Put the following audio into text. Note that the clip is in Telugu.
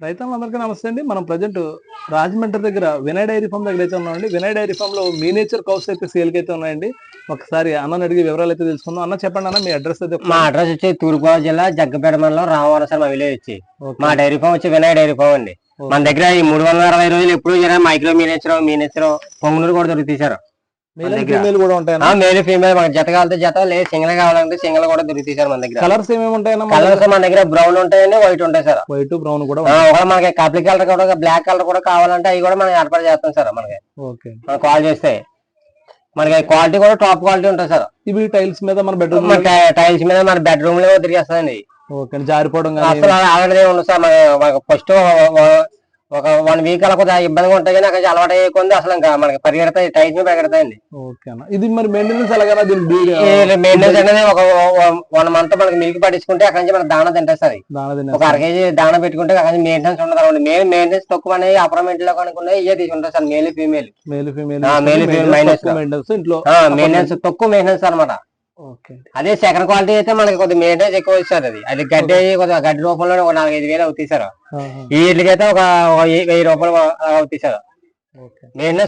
రైతులందరికీ నమస్తే అండి. మనం ప్రజెంట్ రాజమండ్రి దగ్గర వినయ్ డైరీ ఫామ్ దగ్గర అయితే ఉన్నామండి. వినయ్ డైరీ ఫామ్ లో మినియేచర్ కౌస్ అయితే సేల్ కి అయితే ఉన్నాయండి. ఒకసారి అన్నని అడిగి వివరాలు అయితే తెలుసుకుందాం. అన్న చెప్పండి అన్న, మీ అడ్రస్ అయితే. మా అడ్రస్ వచ్చి తూర్పుగోదావరి జిల్లా జగ్గపేట మండలం రామవరం సార్ మా విలేజ్ వచ్చి. మా డైరీ ఫామ్ వచ్చి వినయ్ డైరీ ఫామ్ అండి. మన దగ్గర ఈ 360 రోజులు ఎప్పుడు మైక్రో మీనేచర్ పొంగునూరు కూడా దొరుకుతాయి సార్. ఫీమేల్ కూడా ఉంటాయి. మేల్ ఫీమేల్ మనకి జత కావాలంటే జత, లేదు సింగిల్ కావాలంటే సింగిల్ కూడా దొరుకుతాయి సార్ మన దగ్గర. కలర్స్ ఏమేమి ఉంటాయన్న? కలర్స్ మన దగ్గర బ్రౌన్ ఉంటాయండి, వైట్ ఉంటాయి సార్. వైట్ బ్రౌన్ కూడా మనకి కాప్లీ కలర్ కూడా, బ్లాక్ కలర్ కూడా కావాలంటే అవి కూడా మనం ఏర్పాటు చేస్తాం సార్. మనకి మనం కాల్ చేస్తే మనకి క్వాలిటీ కూడా టాప్ క్వాలిటీ ఉంటుంది సార్. ఇవి టైల్స్ మీద మన బెడ్రూమ్, టైల్స్ మీద మన బెడ్రూమ్ లో తిరిగేస్తాయండి. జారిపోవడం అసలు అలాంటిది ఉండదు సార్. ఫస్ట్ ఒక 1 వీక్ అలా కొంచెం ఇబ్బందిగా ఉంటాయి, కానీ అక్కడ అలవాటు అయ్యే అసలు ఇంకా మనకి పరిగెడతాయి, టైల్స్ మీద పరిగెడతాయండి. ఇది మరి మెయింటెనెన్స్ ఎలాగా? మెయింటెనెన్స్ అనేది ఒక 1 మంత్ మనకి మిల్క్ పట్టించుకుంటే అక్కడ నుంచి మనకి దాణ తింటాయి సార్. ఒక 1/2 కేజీ దాణ పెట్టుకుంటే అక్కడ నుంచి మెయింటెనెన్స్ ఉండదు. మెయింటెనెన్స్ తక్కువ అనేది అపార్ట్మెంట్ లో కనుక్కునే ఇవే తీసుకుంటారు సార్. మేల్ ఫీమేల్ మెయింటెనెన్స్ తక్కువ మెయింటెనెన్స్ అనమాట. అదే సెకండ్ క్వాలిటీ అయితే మనకి కొద్దిగా మెయింటెనెన్స్ ఎక్కువ ఇస్తారు. అది గడ్డి కొద్దిగా గడ్డి రూపంలో ఒక 4-5 వేలు అవుతాయి సార్. వీటికైతే ఒక 1000 రూపాయలు అవుతాయి సార్ మెయింటెనెన్స్.